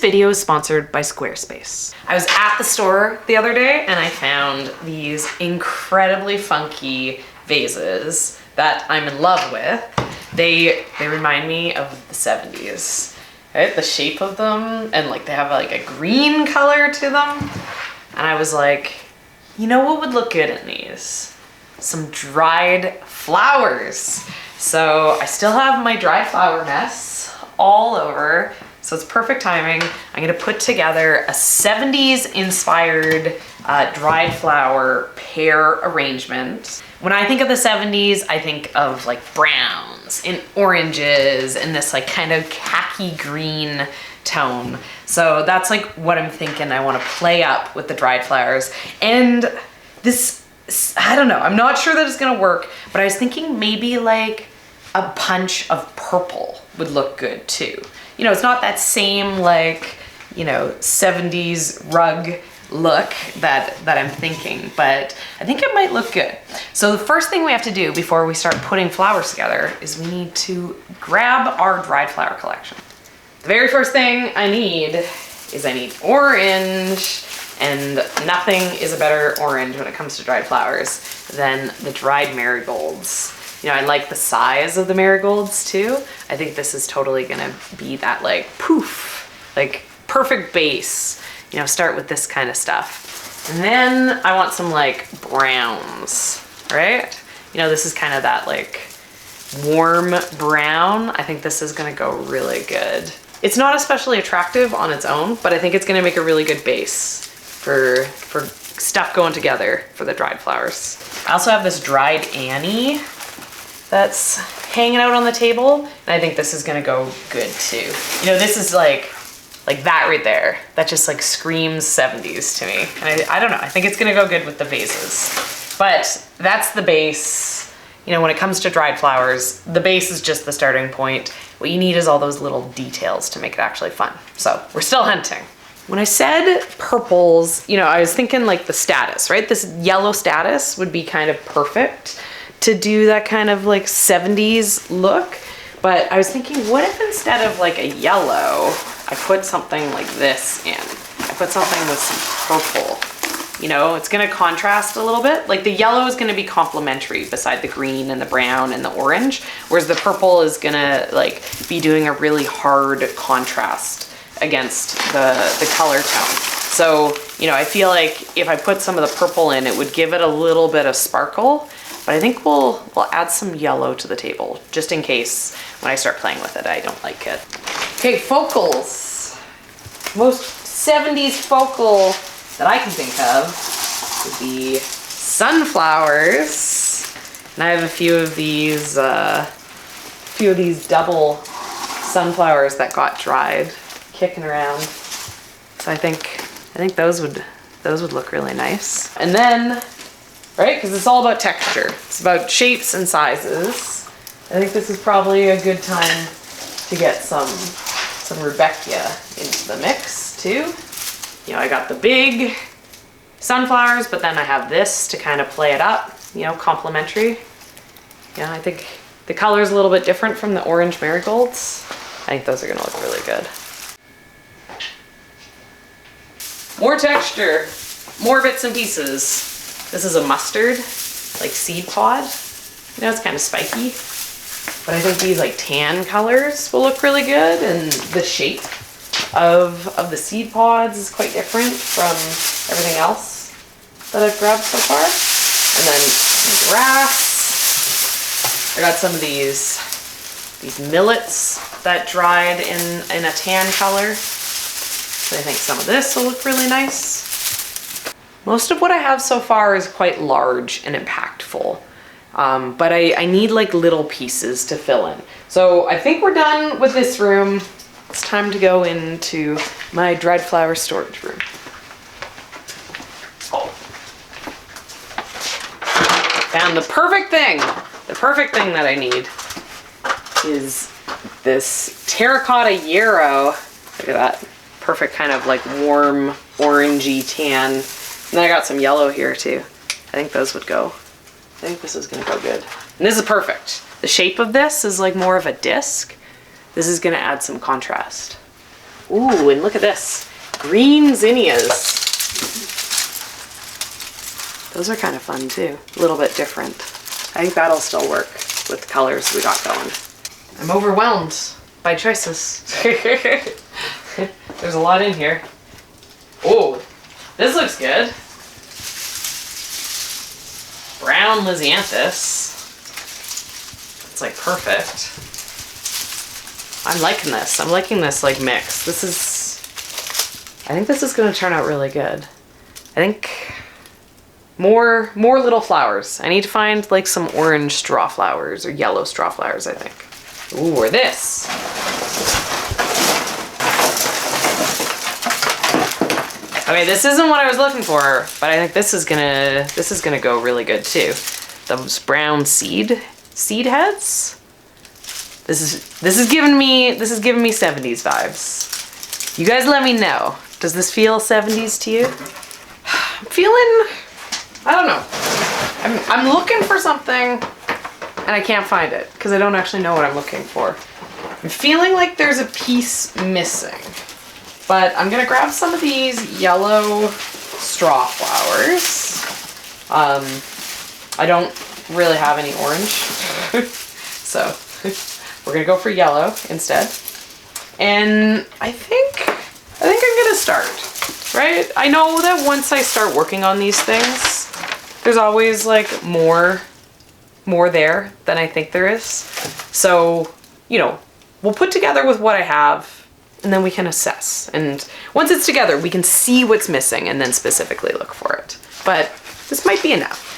video is sponsored by Squarespace. I was at the store the other day and I found these incredibly funky vases that I'm in love with. They remind me of the 70s, right? The shape of them, and like they have like a green color to them. And I was like, you know what would look good in these? Some dried flowers. So I still have my dried flower mess all over. So it's perfect timing. I'm gonna put together a 70s inspired dried flower pear arrangement. When I think of the 70s, I think of like browns and oranges and this like kind of khaki green tone. So that's like what I'm thinking I want to play up with the dried flowers. And this, I don't know, I'm not sure that it's gonna work, but I was thinking maybe like a punch of purple would look good too. You know, it's not that same like, you know, 70s rug look that I'm thinking, but I think it might look good. So the first thing we have to do before we start putting flowers together is we need to grab our dried flower collection. The very first thing I need is I need orange, and nothing is a better orange when it comes to dried flowers than the dried marigolds. You know, I like the size of the marigolds too. I think this is totally gonna be that like poof, like perfect base. You know, start with this kind of stuff. And then I want some like browns, right? You know, this is kind of that like warm brown. I think this is gonna go really good. It's not especially attractive on its own, but I think it's gonna make a really good base for stuff going together for the dried flowers. I also have this dried Annie that's hanging out on the table, and I think this is gonna go good too. You know, this is like that right there. That just like screams 70s to me. And I don't know, I think it's gonna go good with the vases. But that's the base. You know, when it comes to dried flowers, the base is just the starting point. What you need is all those little details to make it actually fun. So we're still hunting. When I said purples, you know, I was thinking like the status, right? This yellow status would be kind of perfect to do that kind of like 70s look. But I was thinking, what if instead of like a yellow, I put something like this in? I put something with some purple. You know, it's gonna contrast a little bit. Like the yellow is gonna be complementary beside the green and the brown and the orange, whereas the purple is gonna like be doing a really hard contrast against the color tone. So, you know, I feel like if I put some of the purple in, it would give it a little bit of sparkle, but I think we'll add some yellow to the table just in case when I start playing with it, I don't like it. Okay, focals. Most 70s focal that I can think of would be sunflowers. And I have a few of these double sunflowers that got dried kicking around. So I think those would look really nice. And then, right, because it's all about texture. It's about shapes and sizes. I think this is probably a good time to get some Rebecca into the mix too. You know, I got the big sunflowers, but then I have this to kind of play it up, you know, complementary. Yeah, I think the color is a little bit different from the orange marigolds. I think those are gonna look really good. More texture, more bits and pieces. This is a mustard, like seed pod. You know, it's kind of spiky, but I think these like tan colors will look really good, and the shape of the seed pods is quite different from everything else that I've grabbed so far. And then some grass. I got some of these millets that dried in a tan color. So I think some of this will look really nice. Most of what I have so far is quite large and impactful. But I need like little pieces to fill in. So I think we're done with this room. It's time to go into my dried flower storage room. Oh. Found the perfect thing that I need is this terracotta yarrow. Look at that. Perfect kind of like warm orangey tan. And then I got some yellow here too. I think those would go. I think this is gonna go good. And this is perfect. The shape of this is like more of a disc. This is gonna add some contrast. Ooh, and look at this. Green zinnias. Those are kind of fun too. A little bit different. I think that'll still work with the colors we got going. I'm overwhelmed by choices. There's a lot in here. Oh, this looks good. Brown lisianthus. It's like perfect. I'm liking this. I'm liking this like mix. I think this is gonna turn out really good. I think more little flowers. I need to find like some orange straw flowers or yellow straw flowers, I think. Ooh, or this. Okay, this isn't what I was looking for, but I think this is gonna go really good too. Those brown seed heads. This is giving me 70s vibes. You guys let me know. Does this feel 70s to you? I'm feeling, I don't know. I'm looking for something and I can't find it because I don't actually know what I'm looking for. I'm feeling like there's a piece missing, but I'm gonna grab some of these yellow straw flowers. I don't really have any orange, so we're gonna go for yellow instead. And I think I'm gonna start, right? I know that once I start working on these things, there's always like more there than I think there is. So, you know, we'll put together with what I have and then we can assess. And once it's together, we can see what's missing and then specifically look for it. But this might be enough.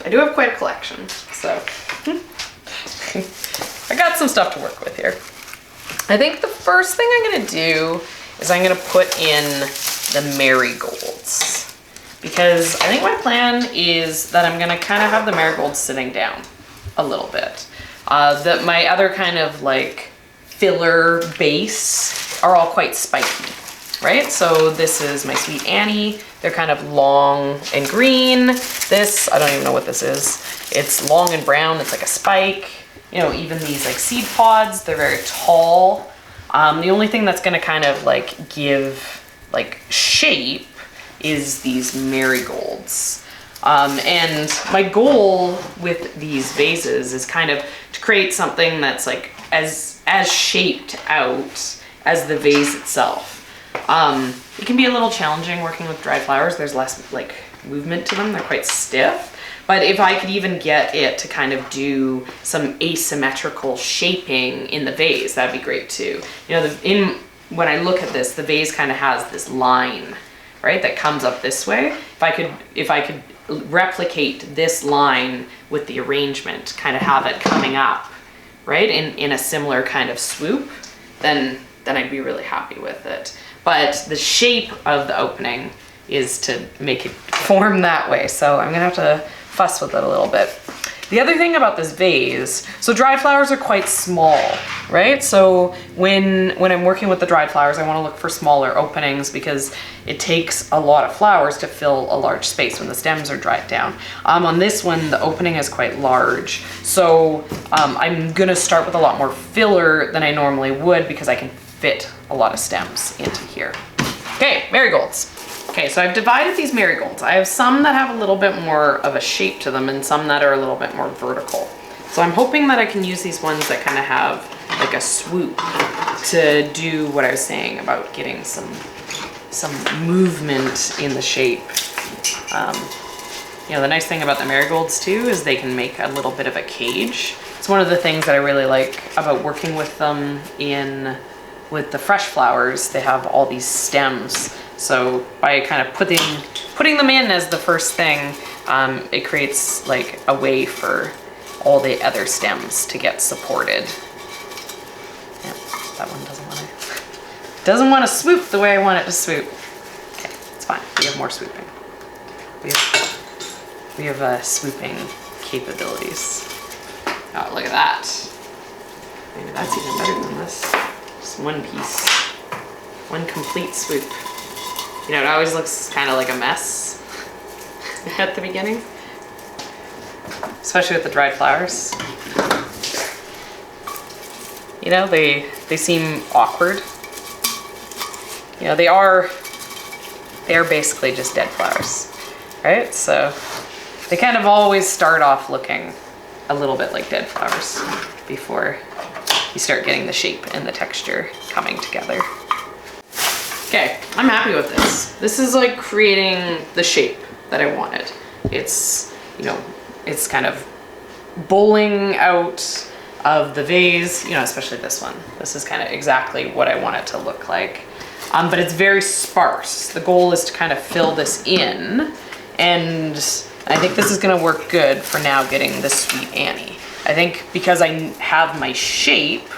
I do have quite a collection, so I got some stuff to work with here. I think the first thing I'm gonna do is I'm gonna put in the marigolds, because I think my plan is that I'm gonna kind of have the marigolds sitting down a little bit. My other kind of like filler base are all quite spiky, right? So this is my Sweet Annie. They're kind of long and green. This, I don't even know what this is. It's long and brown. It's like a spike. You know, even these like seed pods, they're very tall. The only thing that's gonna kind of like give like shape is these marigolds. And my goal with these vases is kind of to create something that's like as shaped out as the vase itself. It can be a little challenging working with dried flowers. There's less like movement to them. They're quite stiff. But if I could even get it to kind of do some asymmetrical shaping in the vase, that'd be great too. You know, when I look at this, the vase kind of has this line, right, that comes up this way. If I could replicate this line with the arrangement, kind of have it coming up, right, in a similar kind of swoop, then I'd be really happy with it. But the shape of the opening is to make it form that way. So I'm gonna have to fuss with it a little bit. The other thing about this vase, so dried flowers are quite small, right? So when I'm working with the dried flowers, I wanna look for smaller openings because it takes a lot of flowers to fill a large space when the stems are dried down. On this one, the opening is quite large. So I'm gonna start with a lot more filler than I normally would because I can fit a lot of stems into here. Okay, marigolds. Okay, so I've divided these marigolds. I have some that have a little bit more of a shape to them and some that are a little bit more vertical. So I'm hoping that I can use these ones that kind of have like a swoop to do what I was saying about getting some movement in the shape. You know, the nice thing about the marigolds too is they can make a little bit of a cage. It's one of the things that I really like about working with them with the fresh flowers. They have all these stems. So by kind of putting them in as the first thing, it creates like a way for all the other stems to get supported. Yeah, that one doesn't want to swoop the way I want it to swoop. Okay, it's fine. We have more swooping. We have swooping capabilities. Oh, look at that. Maybe that's even better than this. Just one piece, one complete swoop. You know, it always looks kind of like a mess at the beginning, especially with the dried flowers. You know, they seem awkward. You know, they are basically just dead flowers, right? So they kind of always start off looking a little bit like dead flowers before you start getting the shape and the texture coming together. Okay, I'm happy with this. This is like creating the shape that I wanted. It's, you know, it's kind of bowling out of the vase, you know, especially this one. This is kind of exactly what I want it to look like. But it's very sparse. The goal is to kind of fill this in, and I think this is gonna work good for now getting the Sweet Annie. I think because I have my shape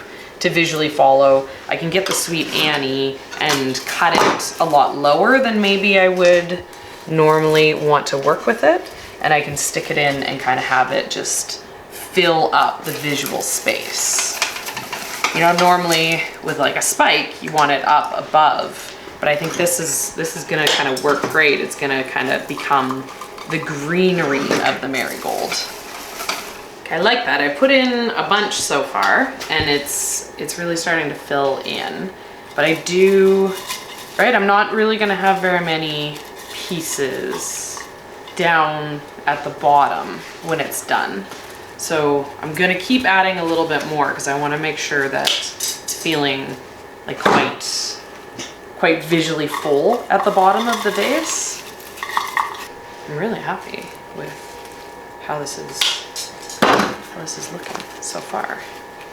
to visually follow, I can get the Sweet Annie and cut it a lot lower than maybe I would normally want to work with it. And I can stick it in and kind of have it just fill up the visual space. You know, normally with like a spike, you want it up above, but I think this is gonna kind of work great. It's gonna kind of become the greenery of the marigold. Okay, I like that. I put in a bunch so far, and it's really starting to fill in. But I do, right? I'm not really gonna have very many pieces down at the bottom when it's done. So I'm gonna keep adding a little bit more because I wanna make sure that it's feeling like quite visually full at the bottom of the vase. I'm really happy with how this is looking so far.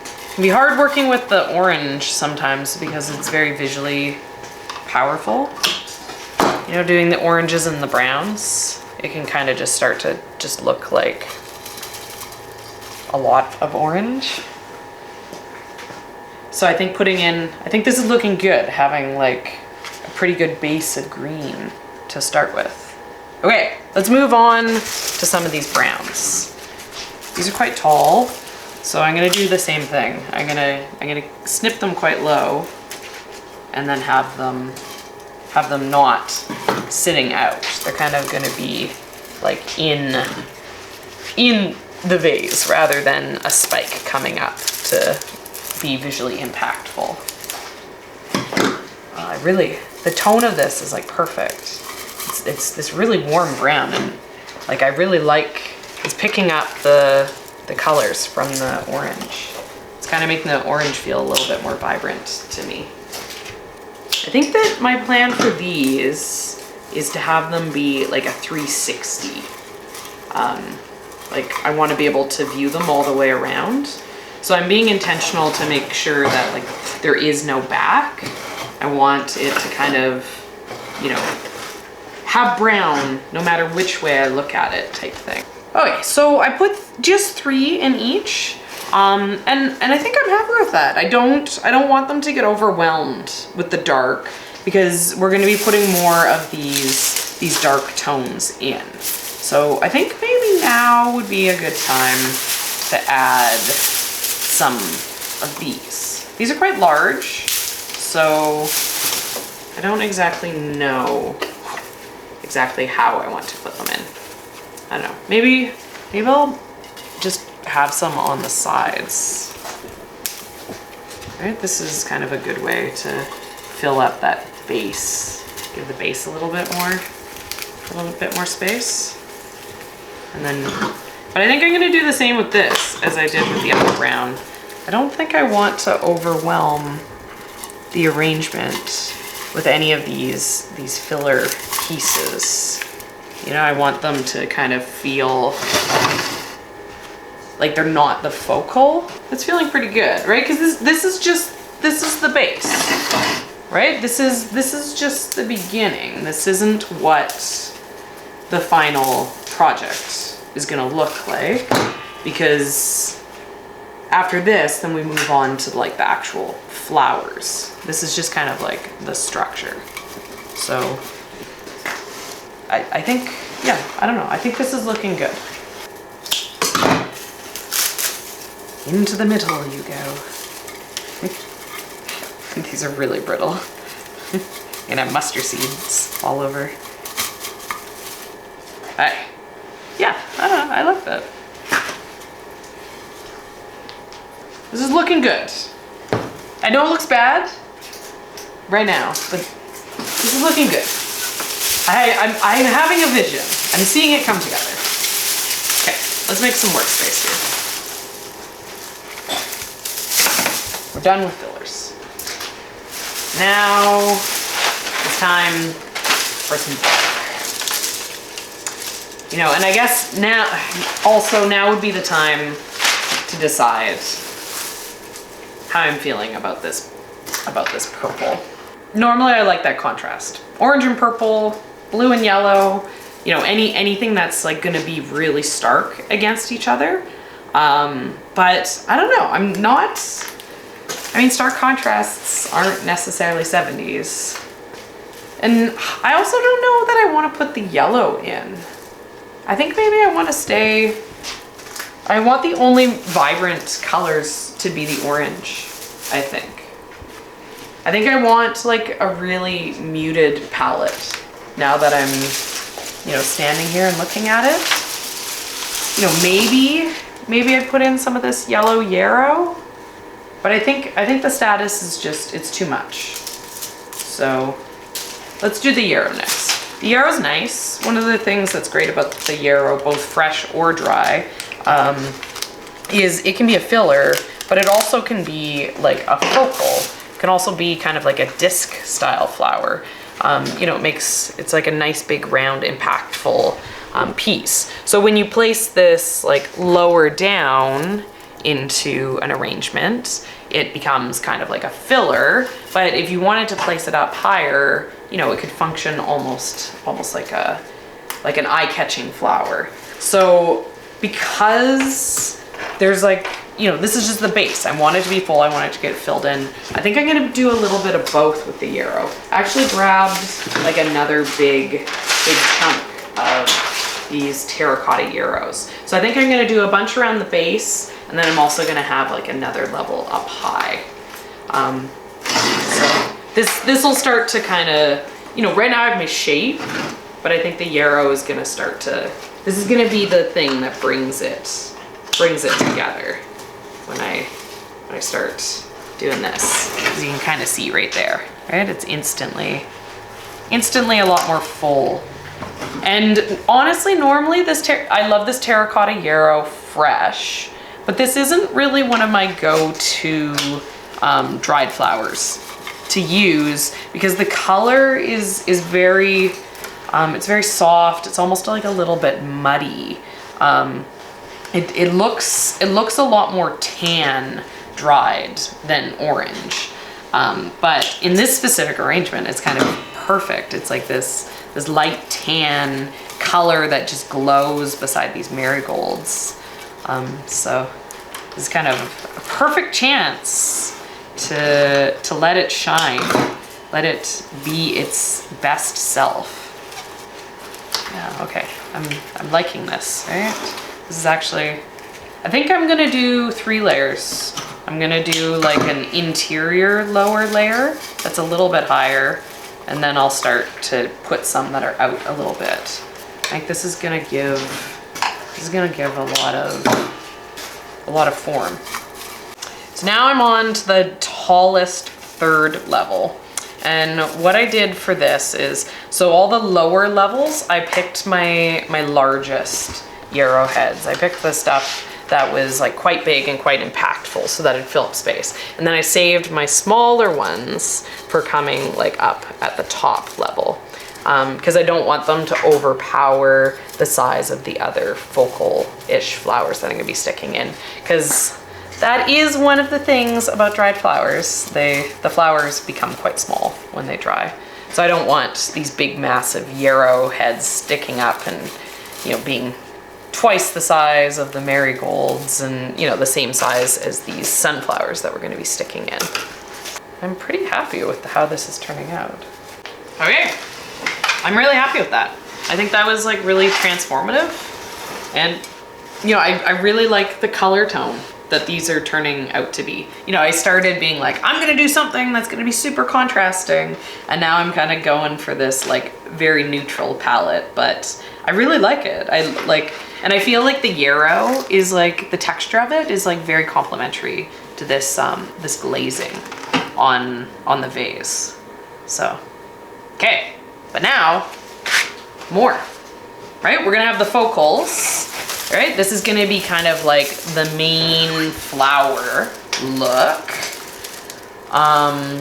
It can be hard working with the orange sometimes because it's very visually powerful. You know, doing the oranges and the browns, it can kind of just start to just look like a lot of orange. So I think I think this is looking good, having like a pretty good base of green to start with. Okay, let's move on to some of these browns. These are quite tall, so I'm gonna do the same thing. I'm gonna snip them quite low and then have them not sitting out. They're kind of gonna be like in the vase rather than a spike coming up to be visually impactful. The tone of this is like perfect. It's this really warm brown, and like I really like, it's picking up the colors from the orange. It's kind of making the orange feel a little bit more vibrant to me. I think that my plan for these is to have them be like a 360. Like I want to be able to view them all the way around. So I'm being intentional to make sure that like there is no back. I want it to kind of, you know, have brown no matter which way I look at it type thing. Okay, so I put just 3 in each. And I think I'm happy with that. I don't want them to get overwhelmed with the dark because we're gonna be putting more of these dark tones in. So I think maybe now would be a good time to add some of these. These are quite large, so I don't exactly know exactly how I want to put them in. I don't know, maybe I'll just have some on the sides. All right, this is kind of a good way to fill up that base. Give the base a little bit more space. And then, but I think I'm gonna do the same with this as I did with the other brown. I don't think I want to overwhelm the arrangement with any of these filler pieces. You know, I want them to kind of feel like they're not the focal. It's feeling pretty good, right? Because this is the base, right? This is just the beginning. This isn't what the final project is gonna look like, because after this, then we move on to like the actual flowers. This is just kind of like the structure. So I think, yeah, I don't know. I think this is looking good. Into the middle you go. These are really brittle. And I have mustard seeds all over. Hey. with it. This is looking good. I know it looks bad right now, but this is looking good. I'm having a vision. I'm seeing it come together. Okay, let's make some workspace here. We're done with fillers. Now it's time for some dark. You know, and I guess now would be the time to decide how I'm feeling about this purple. Normally I like that contrast. Orange and purple, blue and yellow, you know, anything that's like gonna be really stark against each other. But I don't know, I mean, stark contrasts aren't necessarily 70s. And I also don't know that I want to put the yellow in. I think maybe I want the only vibrant colors to be the orange, I think. I think I want like a really muted palette now that I'm, you know, standing here and looking at it. You know, maybe I'd put in some of this yellow yarrow, but I think the status is just, it's too much. So let's do the yarrow next. The yarrow's nice. One of the things that's great about the yarrow, both fresh or dry, is it can be a filler, but it also can be like a focal. It can also be kind of like a disc style flower. You know, it's like a nice big round impactful piece. So when you place this like lower down into an arrangement, it becomes kind of like a filler. But if you wanted to place it up higher, you know, it could function almost like an eye-catching flower. So because there's like, you know, this is just the base. I want it to be full. I want it to get filled in. I think I'm gonna do a little bit of both with the yarrow. I actually grabbed like another big chunk of these terracotta yarrows. So I think I'm gonna do a bunch around the base, and then I'm also gonna have like another level up high. So this will start to kind of, you know, right now I have my shape, but I think the yarrow is gonna start to, this is gonna be the thing that brings it together when I start doing this. As you can kind of see right there, right? It's instantly a lot more full. And honestly, normally I love this terracotta yarrow fresh, but this isn't really one of my go-to dried flowers to use because the color is very, it's very soft. It's almost like a little bit muddy. It looks a lot more tan dried than orange. But in this specific arrangement, it's kind of perfect. It's like this light tan color that just glows beside these marigolds. So this is kind of a perfect chance to let it shine, let it be its best self. Yeah, okay, I'm liking this, right? This is actually, I think I'm gonna do 3 layers. I'm gonna do like an interior lower layer that's a little bit higher, and then I'll start to put some that are out a little bit. I think this is gonna give a lot of form. So now I'm on to the tallest 3rd level. And what I did for this is, so all the lower levels, I picked my largest yarrow heads. I picked the stuff that was like quite big and quite impactful so that it'd fill up space. And then I saved my smaller ones for coming like up at the top level. Because I don't want them to overpower the size of the other focal-ish flowers that I'm gonna be sticking in. Because that is one of the things about dried flowers. The flowers become quite small when they dry. So I don't want these big massive yarrow heads sticking up and, you know, being twice the size of the marigolds and, you know, the same size as these sunflowers that we're gonna be sticking in. I'm pretty happy with how this is turning out. Okay, I'm really happy with that. I think that was like really transformative. And, you know, I really like the color tone. that these are turning out to be. You know, I started being like, I'm gonna do something that's gonna be super contrasting, and now I'm kind of going for this like very neutral palette, but I really like it. And I feel like the yarrow is like, the texture of it is like very complementary to this this glazing on the vase. So, okay, but now more, right? We're gonna have the focals. Right, this is gonna be kind of like the main flower look.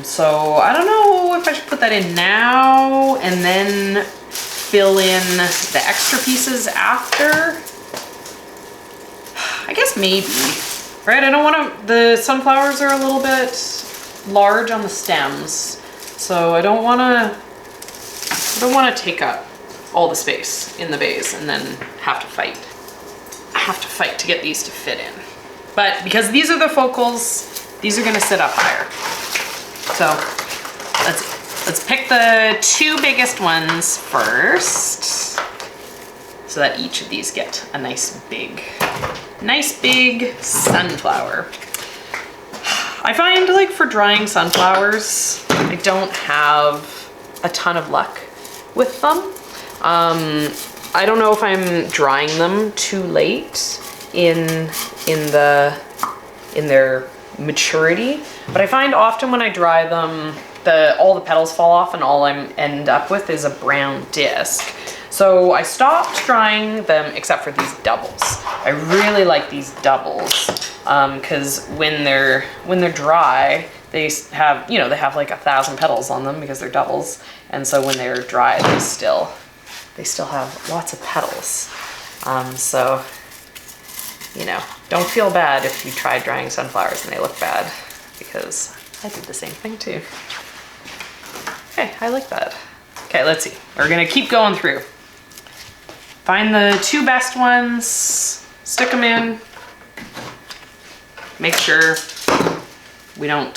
So I don't know if I should put that in now and then fill in the extra pieces after. I guess maybe, right? I don't want to, the sunflowers are a little bit large on the stems, so I don't want to take up all the space in the vase and then have to fight. To get these to fit in. But because these are the focals, these are gonna sit up higher. So let's pick the two biggest ones first so that each of these get a nice big sunflower. I find like for drying sunflowers, I don't have a ton of luck with them. I don't know if I'm drying them too late in their maturity, but I find often when I dry them, all the petals fall off and all I end up with is a brown disc. So I stopped drying them except for these doubles. I really like these doubles because when they're dry, they have, you know, they have like 1,000 petals on them because they're doubles, and so when they're dry, they still have lots of petals. So, you know, don't feel bad if you try drying sunflowers and they look bad, because I did the same thing too. Okay, I like that. Okay, let's see. We're gonna keep going through. Find the two best ones, stick them in. Make sure we don't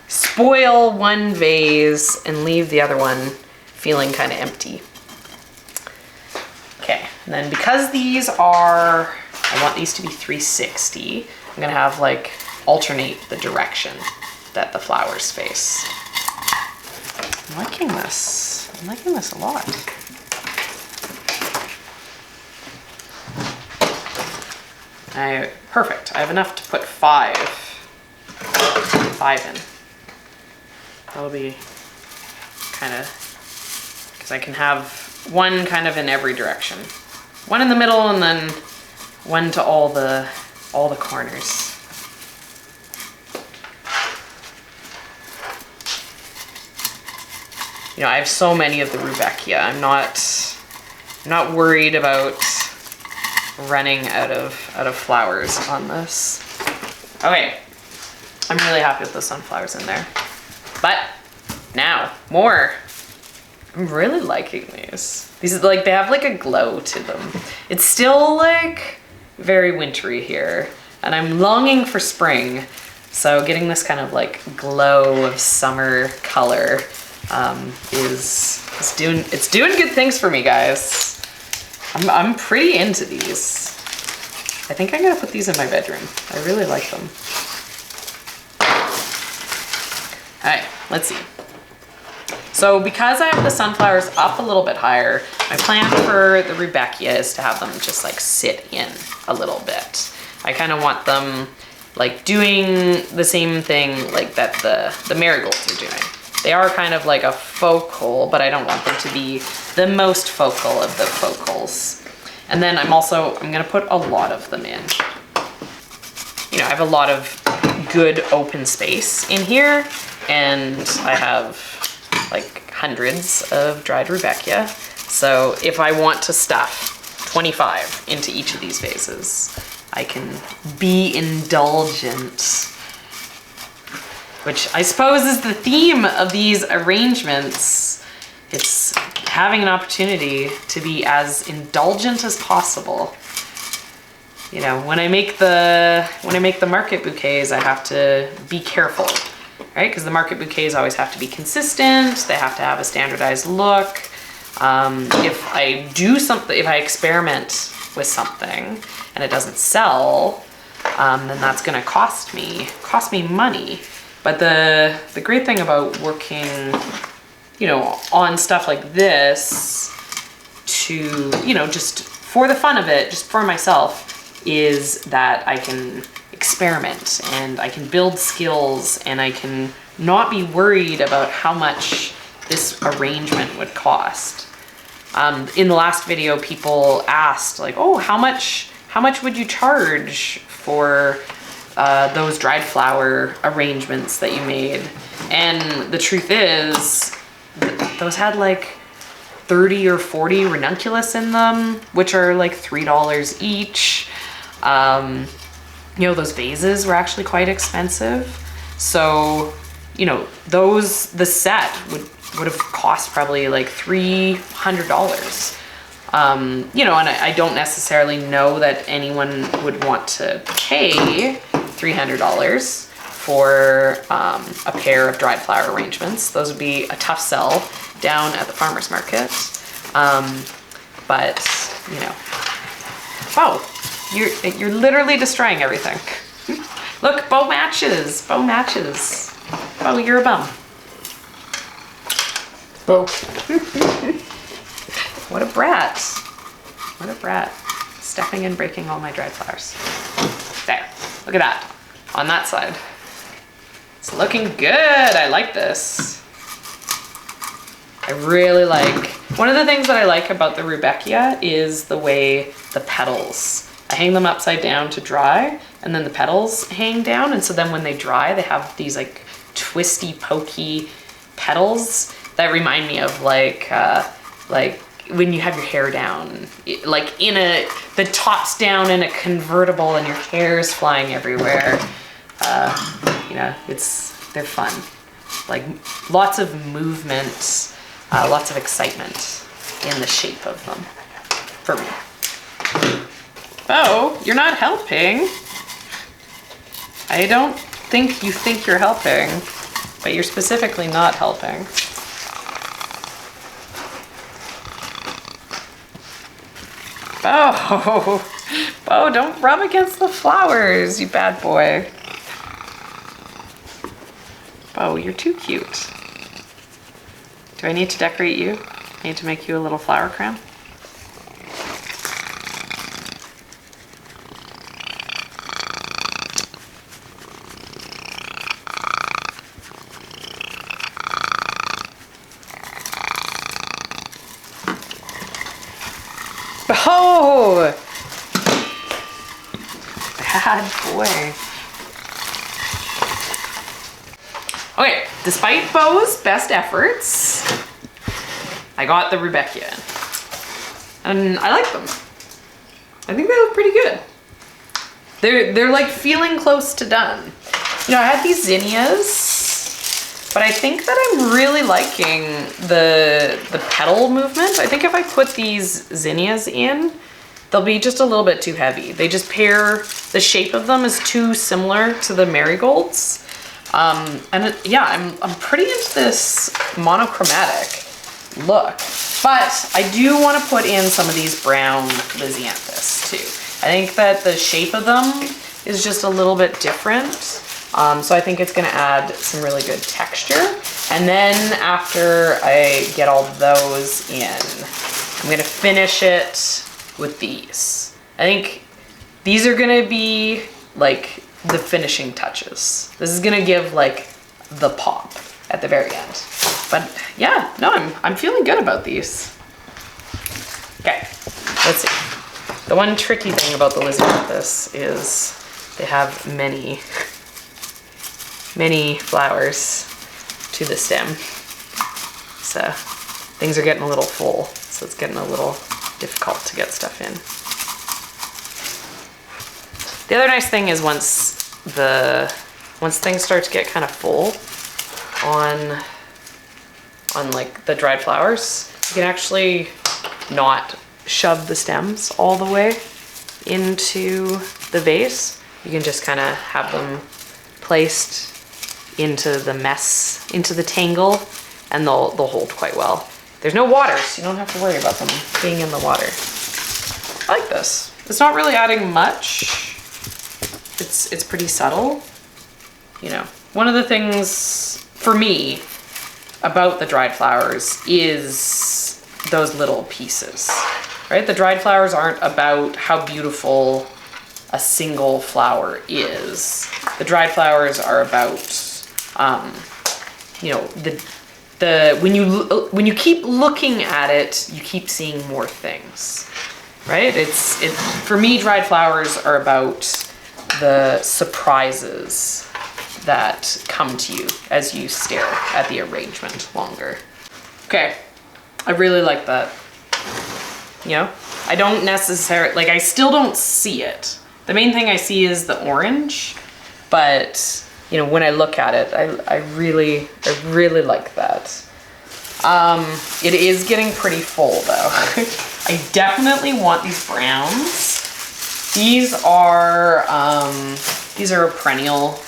spoil one vase and leave the other one feeling kind of empty. Okay, and then because these are, I want these to be 360, I'm gonna have like alternate the direction that the flowers face. I'm liking this. I'm liking this a lot. Perfect. I have enough to put five in. That'll be kind of, because I can have one kind of in every direction. One in the middle and then one to all the corners. You know, I have so many of the Rudbeckia. I'm not worried about running out of flowers on this. Okay, I'm really happy with the sunflowers in there. But now more. I'm really liking these. These are like, they have like a glow to them. It's still like very wintry here, and I'm longing for spring. So getting this kind of like glow of summer color is doing good things for me, guys. I'm pretty into these. I think I'm gonna put these in my bedroom. I really like them. All right, let's see. So because I have the sunflowers up a little bit higher, my plan for the Rudbeckia is to have them just like sit in a little bit. I kind of want them like doing the same thing like that the marigolds are doing. They are kind of like a focal, but I don't want them to be the most focal of the focals. And then I'm gonna put a lot of them in. You know, I have a lot of good open space in here, and I have like hundreds of dried Rudbeckia. So if I want to stuff 25 into each of these vases, I can be indulgent. Which I suppose is the theme of these arrangements. It's having an opportunity to be as indulgent as possible. You know, when I make the market bouquets, I have to be careful, right? Because the market bouquets always have to be consistent. They have to have a standardized look. If I do something, if I experiment with something and it doesn't sell, then that's gonna cost me money. But the great thing about working, you know, on stuff like this to, you know, just for the fun of it, just for myself, is that I can experiment and I can build skills and I can not be worried about how much this arrangement would cost. In the last video, people asked like, oh, how much would you charge for those dried flower arrangements that you made? And the truth is, those had like 30 or 40 ranunculus in them, which are like $3 each. You know, those vases were actually quite expensive. So, you know, the set would have cost probably like $300. You know, and I don't necessarily know that anyone would want to pay $300 for a pair of dried flower arrangements. Those would be a tough sell down at the farmer's market. But, you know, wow, you're literally destroying everything. Look, bow matches. Oh, you're a bum. Bow. What a brat. What a brat. Stepping and breaking all my dried flowers. There, look at that. On that side. It's looking good. I like this. I really like, one of the things that I like about the Rudbeckia is the way the petals, I hang them upside down to dry and then the petals hang down. And so then when they dry, they have these like twisty, pokey petals that remind me of like when you have your hair down, like the top's down in a convertible and your hair is flying everywhere. You know, they're fun. Like lots of movement, lots of excitement in the shape of them for me. Oh, you're not helping. I don't think you think you're helping, but you're specifically not helping. Bo, don't rub against the flowers, you bad boy. Bo, you're too cute. Do I need to decorate you? I need to make you a little flower crown? Oh! Bad boy. Okay, despite Bo's best efforts, I got the Rudbeckia in. And I like them. I think they look pretty good. They're like feeling close to done. You know, I had these zinnias, but I think that I'm really liking the petal movement. I think if I put these zinnias in, they'll be just a little bit too heavy. They just pair, the shape of them is too similar to the marigolds. Yeah, I'm pretty into this monochromatic look, but I do want to put in some of these brown Lysianthus too. I think that the shape of them is just a little bit different. So I think it's gonna add some really good texture. And then after I get all those in, I'm gonna finish it with these. I think these are gonna be like the finishing touches. This is gonna give like the pop at the very end. But yeah, no, I'm feeling good about these. Okay, let's see. The one tricky thing about the Lysianthus is they have many flowers to the stem. So things are getting a little full. So it's getting a little difficult to get stuff in. The other nice thing is once things start to get kind of full on like the dried flowers, you can actually not shove the stems all the way into the vase. You can just kind of have them placed into the mess, into the tangle, and they'll hold quite well. There's no water, so you don't have to worry about them being in the water. I like this. It's not really adding much, it's pretty subtle. You know, one of the things for me about the dried flowers is those little pieces, right? The dried flowers aren't about how beautiful a single flower is. The dried flowers are about, you know, when you keep looking at it, you keep seeing more things, right? For me, dried flowers are about the surprises that come to you as you stare at the arrangement longer. Okay, I really like that. You know, I don't necessarily, like, I still don't see it. The main thing I see is the orange, but you know, when I look at it, I really like that. It is getting pretty full though. I definitely want these browns. These are a perennial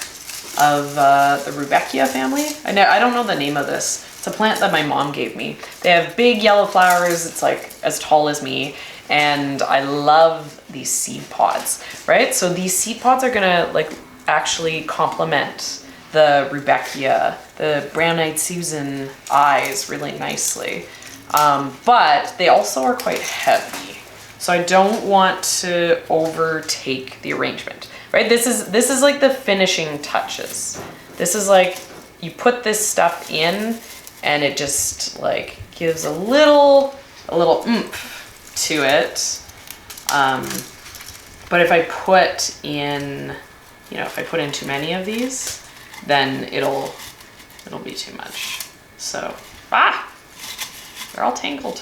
of the Rudbeckia family. I don't know the name of this. It's a plant that my mom gave me. They have big yellow flowers. It's like as tall as me. And I love these seed pods, right? So these seed pods are gonna like actually complement the Rudbeckia, the brown-eyed Susan eyes really nicely. But they also are quite heavy. So I don't want to overtake the arrangement, right? This is like the finishing touches. This is like, you put this stuff in and it just like gives a little oomph to it. But if I put in, you know, if I put in too many of these, then it'll be too much. So, they're all tangled.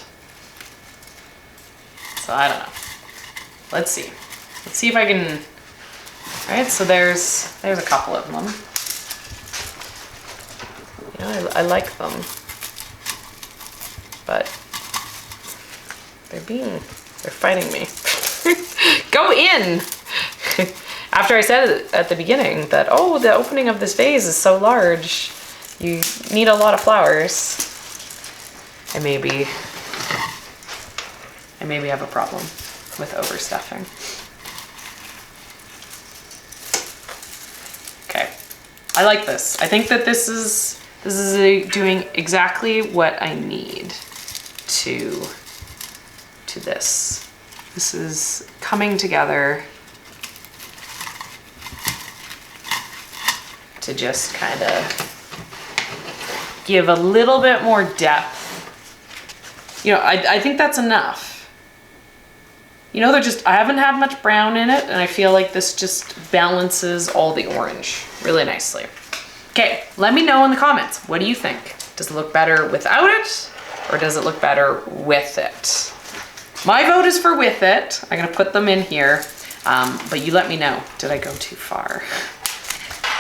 So I don't know. Let's see. Let's see if I can, all right, so there's a couple of them. You know, I like them, but they're fighting me. Go in! After I said at the beginning that, oh, the opening of this vase is so large, you need a lot of flowers. I maybe have a problem with overstuffing. Okay, I like this. I think that this is doing exactly what I need to this. This is coming together to just kind of give a little bit more depth. You know, I think that's enough. You know, I haven't had much brown in it, and I feel like this just balances all the orange really nicely. Okay, let me know in the comments. What do you think? Does it look better without it, or does it look better with it? My vote is for with it. I'm gonna put them in here, but you let me know. Did I go too far?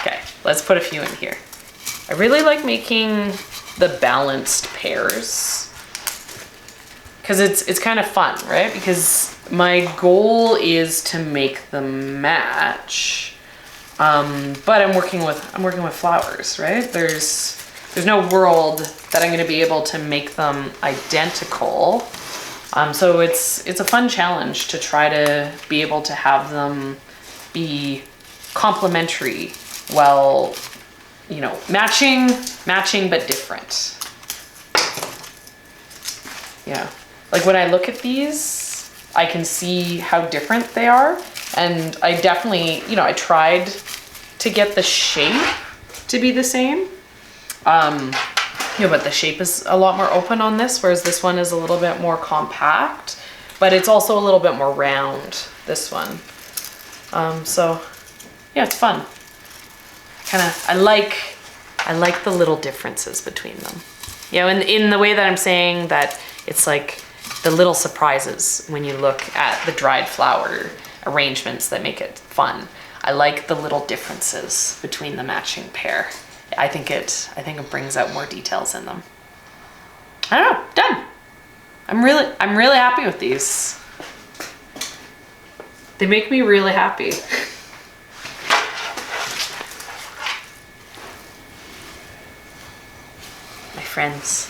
Okay, let's put a few in here. I really like making the balanced pairs because it's kind of fun, right? Because my goal is to make them match, but I'm working with flowers, right? There's no world that I'm gonna be able to make them identical. So it's a fun challenge to try to be able to have them be complementary while, you know, matching but different. Yeah, like when I look at these, I can see how different they are. And I definitely, you know, I tried to get the shape to be the same. You know, but the shape is a lot more open on this, whereas this one is a little bit more compact, but it's also a little bit more round, this one. So yeah, it's fun. I like the little differences between them. You know, in the way that I'm saying that it's like the little surprises when you look at the dried flower arrangements that make it fun. I like the little differences between the matching pair. I think it brings out more details in them. I don't know, done. I'm really happy with these. They make me really happy. My friends.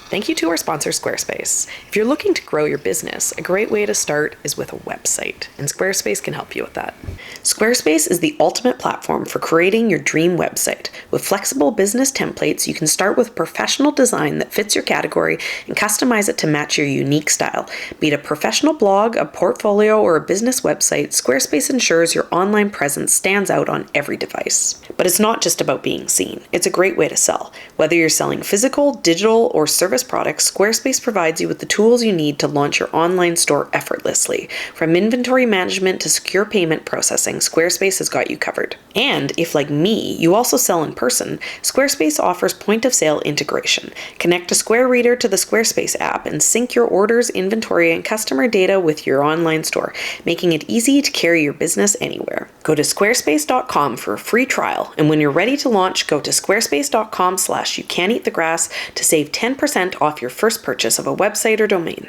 Thank you to our sponsor, Squarespace. If you're looking to grow your business, a great way to start is with a website, and Squarespace can help you with that. Squarespace is the ultimate platform for creating your dream website. With flexible business templates, you can start with professional design that fits your category and customize it to match your unique style. Be it a professional blog, a portfolio, or a business website, Squarespace ensures your online presence stands out on every device. But it's not just about being seen. It's a great way to sell. Whether you're selling physical, digital, or service products, Squarespace provides you with the tools you need to launch your online store effortlessly. From inventory management to secure payment processing, Squarespace has got you covered. And if, like me, you also sell in person, Squarespace offers point-of-sale integration. Connect a Square Reader to the Squarespace app and sync your orders, inventory, and customer data with your online store, making it easy to carry your business anywhere. Go to squarespace.com for a free trial, and when you're ready to launch, go to squarespace.com/youcaneatthegrass to save 10% off your first purchase of a website or domain.